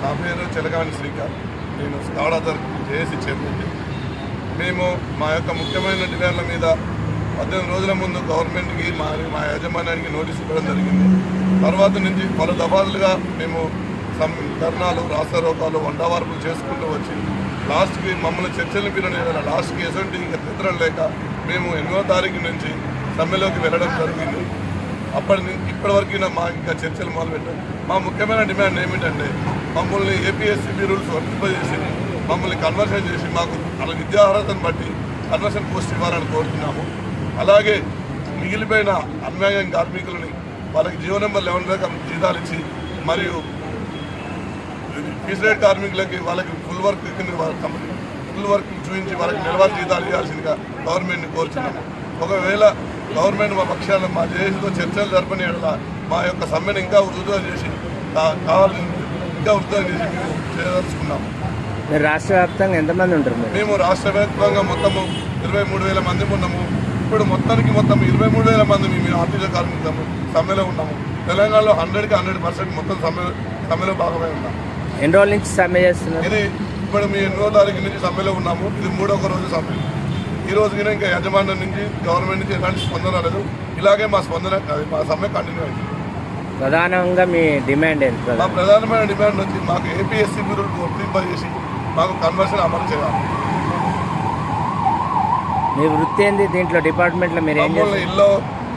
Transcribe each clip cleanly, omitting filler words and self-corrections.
నా పేరు చిలకాని శ్రీకాంత్. నేను స్కాడా తరఫు జేఏసీ చైర్మన్. మేము మా యొక్క ముఖ్యమైన డిమాండ్ల మీద 18 రోజుల ముందు గవర్నమెంట్కి మా యాజమాన్యానికి నోటీసు ఇవ్వడం జరిగింది. తర్వాత నుంచి పలు దఫాలుగా మేము ధర్నాలు, రాస్తారోకాలు, వంటవార్పులు చేసుకుంటూ వచ్చి లాస్ట్కి మమ్మల్ని చర్చలు పిలవడం, లాస్ట్కి ఎటువంటి ఇంకా నిద్ర లేక మేము 8వ తారీఖు నుంచి సమ్మెలోకి వెళ్ళడం జరిగింది. అప్పటి నుంచి ఇప్పటివరకు మా ఇంకా చర్చలు మొదలుపెట్టాం. మా ముఖ్యమైన డిమాండ్ ఏమిటంటే మమ్మల్ని ఏపీఎస్సీబీ రూల్స్ వర్తింపజేసి మమ్మల్ని కన్వర్షన్ చేసి మాకు అలా విద్యా అర్హతను బట్టి కన్వర్షన్ పోస్ట్ ఇవ్వాలని కోరుతున్నాము. అలాగే మిగిలిపోయిన అన్యాయం కార్మికులని వాళ్ళకి జీవో నెంబర్ 11 రకం జీతాలు ఇచ్చి మరియు పీసీరేట్ కార్మికులకి వాళ్ళకి ఫుల్ వర్క్ చూపించి వాళ్ళకి నెలవారీ జీతాలు ఇవ్వాల్సిందిగా గవర్నమెంట్ని కోరుతున్నాము. ఒకవేళ గవర్నమెంట్ మా పక్షాలను మా జేఏసీతో చర్చలు జరపని మా యొక్క సమ్మెను ఇంకా ఉధృతం చేసి ఇంకా ఉధృతం చేసి మేము చేయదలుచుకున్నాము. మీరు రాష్ట్ర వ్యాప్తంగా ఎంతమంది ఉంటారు? మేము రాష్ట్ర వ్యాప్తంగా మొత్తము 23,000 మంది ఉన్నాము. ఇప్పుడు మొత్తం 23,000 మంది మేము ఆర్టీసీ కార్మికులు సమ్మెలో ఉన్నాము. తెలంగాణలో 100కి 100% మొత్తం సమ్మెలో భాగమై ఉన్నాము. ఎన్ని రోజుల నుంచి సమ్మె చేస్తున్నారు? ఇది ఇప్పుడు మీ 8వ తారీఖు నుంచి సమ్మెలో ఉన్నాము. ఇది 3వ రోజు సమ్మె. ఈ రోజుకి ఇంకా యాజమాన్యం నుంచి గవర్నమెంట్ నుంచి ఎలాంటి స్పందన రాలేదు. ఇలాగే మా సమ్మె కంటిన్యూ అయింది. ప్రధానంగా మీ డిమాండ్ ఏంటి? మా ప్రధానమైన డిమాండ్ వచ్చి మాకు ఏపీఎస్సీబీ రూల్స్ వర్తింపజేసి మాకు కన్వర్షన్ అమలు చేయాలి. మీ వృత్తి ఏంది దీంట్లో? డిపార్ట్మెంట్లో మీరు ఏం చేస్తారు? ఇల్లు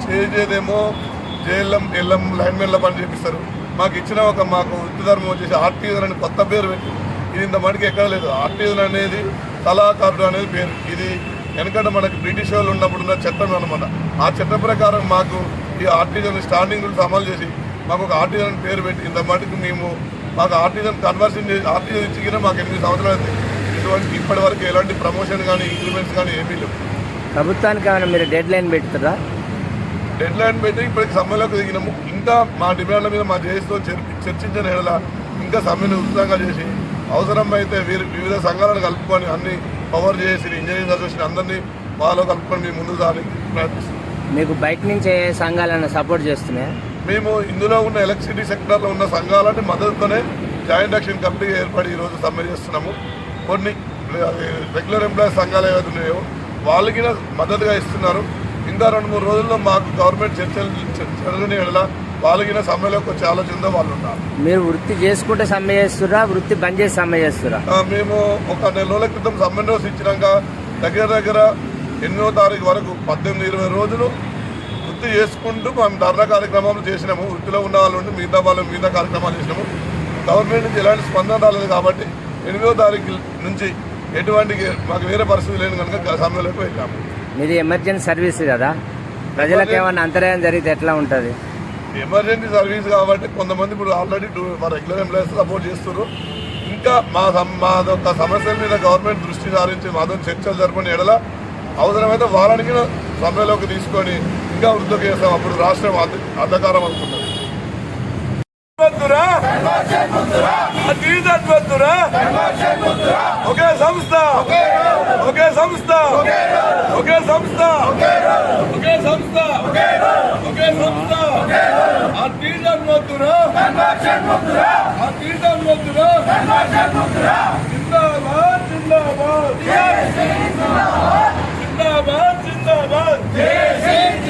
చేసేదేమో జేఎల్ఎం లైన్మెన్ల పని చేపిస్తారు. మాకు ఇచ్చిన మాకు వృత్తి ధర్మం వచ్చేసి ఆర్టిజన్ అని కొత్త పేరు పెట్టి ఇది ఇంత మటుకు ఎక్కడ లేదు. ఆర్టిజన్ అనేది కళాకారుడు అనేది పేరు. ఇది ఎందుకంటే మనకి బ్రిటిష్ వాళ్ళు ఉన్నప్పుడున్న చట్టం అనమాట. ఆ చట్టం ప్రకారం మాకు ఈ ఆర్టిజన్ స్టాండింగ్ రూల్స్ అమలు చేసి మాకు ఒక ఆర్టిజన్ పేరు పెట్టి ఇంత మటుకు మాకు ఆర్టిజన్ కన్వర్షన్ చేసి ఆర్టిజన్ ఇచ్చిగిన మాకు 8 సంవత్సరాలు అయితే ఇప్పటి వరకు ఎలాంటి ప్రమోషన్ కానీ ఇంక్రిమెంట్స్ కానీ ఏమీ లేవు. ప్రభుత్వానికి ఏమైనా మీరు డెడ్ లైన్ పెడుతుందా? డెడ్ లైన్ పెట్టి ఇప్పటికి సమ్మెలోకి దిగినాము. ఇంకా మా డిమాండ్ల మీద మా జేఏసీతో చర్చించిన ఎడల ఇంకా సమ్మెను ఉచితంగా చేసి అవసరమైతే వివిధ సంఘాలను కలుపుకొని అన్ని పవర్ చేసి ఇంజనీరింగ్ అసోసియేషన్ అందరినీ మాలో కలుపుకొని మేము ముందుకు సాగడానికి ప్రయత్నిస్తున్నాం. మీకు బయట నుంచి సంఘాలను సపోర్ట్ చేస్తున్నాయా? మేము ఇందులో ఉన్న ఎలక్ట్రిసిటీ సెక్టర్లో ఉన్న సంఘాలని మద్దతుతోనే జాయింట్ యాక్షన్ కమిటీ ఏర్పడి ఈరోజు సమ్మె చేస్తున్నాము. కొన్ని రెగ్యులర్ ఎంప్లాయీస్ సంఘాలు ఏవైతే ఉన్నాయో వాళ్ళకి మద్దతుగా ఇస్తున్నారు. ఇంకా 2-3 రోజుల్లో మాకు గవర్నమెంట్ చర్చలు ఎడలా వాళ్ళకి సమ్మెలోకి వచ్చే ఆలోచనతో వాళ్ళు ఉన్నారు. మీరు వృత్తి చేసుకుంటే సమ్మె చేస్తురా, వృత్తి బంద్ చేసి సమ్మె చేస్తురా? మేము ఒక 4 రోజుల క్రితం సమ్మె నోటీస్ ఇచ్చినాక దగ్గర 8వ తారీఖు వరకు 18-20 రోజులు వృత్తి చేసుకుంటూ మేము ధర్నా కార్యక్రమాలు చేసినాము. వృత్తిలో ఉన్న వాళ్ళు ఉండి మిగతా కార్యక్రమాలు చేసినాము. గవర్నమెంట్ నుంచి ఎలాంటి స్పందన రాలేదు కాబట్టి 8వ తారీఖు నుంచి ఎటువంటి మాకు వేరే పరిస్థితి లేని కనుక సమ్మెలోకి వెళ్ళాము. మీది ఎమర్జెన్సీ సర్వీస్ కదా, ప్రజలకు ఏమైనా అంతరాయం జరిగితే ఎట్లా ఉంటుంది? ఎమర్జెన్సీ సర్వీస్ కాబట్టి కొంతమంది ఇప్పుడు ఆల్రెడీ మా రెగ్యులర్ ఎంప్లాయీస్ సపోర్ట్ చేస్తున్నారు. ఇంకా మా సమస్యల మీద గవర్నమెంట్ దృష్టి సారించి మాతో చర్చలు జరపని ఎడల అవసరమైతే వాళ్ళని సమ్మెలోకి తీసుకొని ఇంకా వృద్ధి చేస్తాం. అప్పుడు రాష్ట్రం అంధకారం అనుకుంటుంది. ఒకే సంస్థ ఒకే సంస్థ ఒకే సంస్థ ఒకే సంస్థ ఒకే సంస్థ ఆర్టిజన్ వద్దురా ఆర్టిజన్ వద్దురా జిందాబాద్ జిందాబాద్ జిందాబాద్ జిందాబాద్ జిందాబాద్ జిందాబాద్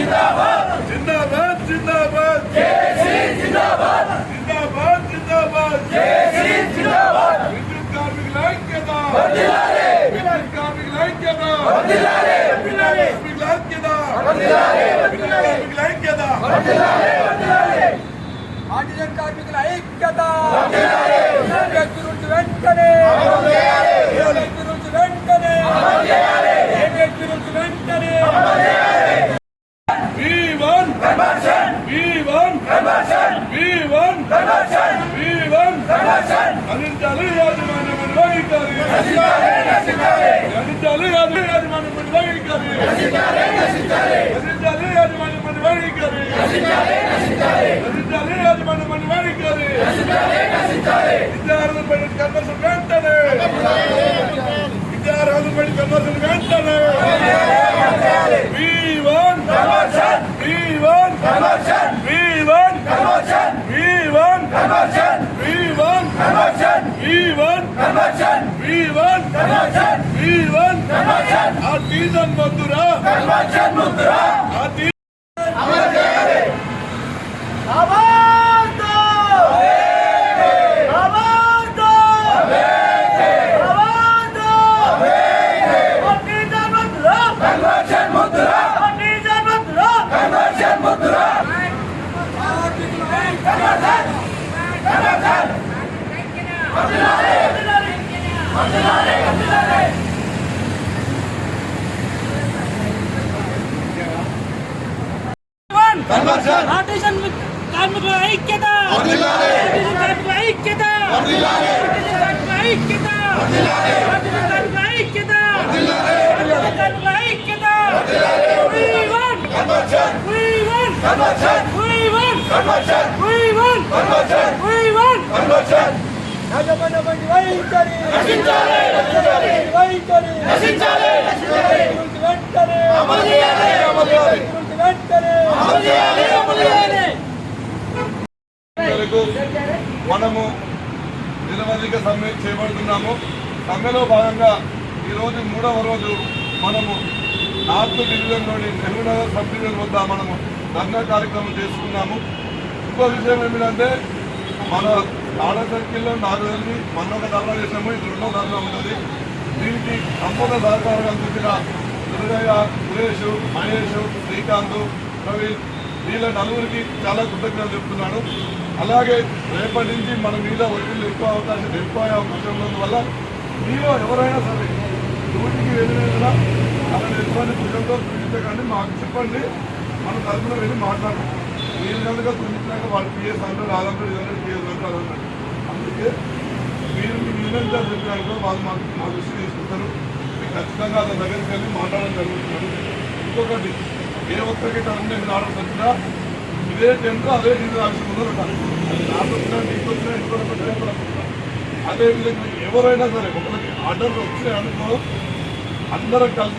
జిందాబాద్ జిందాబాద్ జిందాబాద్ జిందాబాద్ జిందాబాద్ విద్యుత్ కార్మికుల ఐక్యత వర్ధిల్లాలి విద్యుత్ కార్మికుల ఐక్యత వర్ధిల్లాలి కార్మికుల ఐక్యత వర్ధిల్లాలి కార్మికుల ఐక్యత వర్ధిల్లాలి ఆర్టిజన్ కార్మికుల ఐక్యత వర్ధిల్లాలి ఏపీ రూల్స్ వెంటనే అమలు చేయాలి ఏపీ రూల్స్ వెంటనే అమలు చేయాలి ఏపీ రూల్స్ వెంటనే అమలు చేయాలి V1 conversion V1 conversion V1 conversion V1 conversion అందించాలి యాజమాన్యం వైఖరి అందించాలి యాజమాన్యం వైఖరి అందించాలి యాజమాన్యం వైఖరి అందించాలి యాజమాన్యం వైఖరి విద్యార్థుల పైన కన్వర్షన్ వెంటనే విద్యార్థుల పైన కన్వర్షన్ వెంటనే V1 conversion V1 conversion V1 conversion V1 conversion V1 conversion ఆ డీజన్ వద్దురా ఆ కార్మికుల ఐక్యత కార్మికుల ఐక్యత కార్మికుల ఐక్యత కార్మికుల ఐక్యత కార్మికుల ఐక్యత యాజమాన్యమండి వైఖరి వైఖరి వెంటనే మనము నిరవధిక సమ్మె చేపడుతున్నాము. సమ్మెలో భాగంగా ఈరోజు 3వ రోజు మనము నార్త్ డివిజన్లోని నెహ్రూనగర్ సబ్ డివిజన్ వద్ద మనము ధర్నా కార్యక్రమం చేసుకున్నాము. ఇంకో విషయం ఏమిటంటే మన ఆడ సర్కిల్లో 4 రోజులు మొన్న ఒక ధర్నా చేసినాము, ఇది 2వ ధర్నా ఉంటుంది. దీనికి సంపూర్ణ సహకారం అందించిన దుర్గయ్య, సురేష్, మహేష్, శ్రీకాంత్, ప్రవీణ్ వీళ్ళ నలుగురికి చాలా కృతజ్ఞతలు చెప్తున్నాను. అలాగే రేపటి నుంచి మన మీద ఒత్తిళ్ళు ఎక్కువ అవకాశం ఉన్నందువల్ల మీరు ఎవరైనా సరే డ్యూటీకి వెళ్ళినా అలా ఎటువంటి భుజంతో చూపించకండి, మాకు చెప్పండి, మన తరఫున వెళ్ళి మాట్లాడుతున్నాం. మీరు కనుక చూపించినాక వాళ్ళు పిఎస్ అంటారు, అదంటారు, ఇదంటారు, పిఎస్ అంటారు, అదంటారు. అందుకే మీరు మీ యూనియన్గా చెప్పినాక వాళ్ళు మా దృష్టి తీసుకుంటారు. మీకు ఖచ్చితంగా అతని దగ్గరికి వెళ్ళి మాట్లాడడం జరుగుతున్నారు. ఇంకొకటి, ఏ ఒక్కరికి టర్మినేషన్ ఆర్డర్స్ వచ్చినా ఇదే టెంట్లో అదే డీజిల్ ఆఫీస్ ముందు ఉంటారు. అది నాకు వచ్చినా, నీకు వచ్చినా, ఇంకొకటి వచ్చినా అదేవిధంగా ఎవరైనా సరే ఒకరికి ఆర్డర్లు వచ్చినాయి అనుకో అందరం కలిసి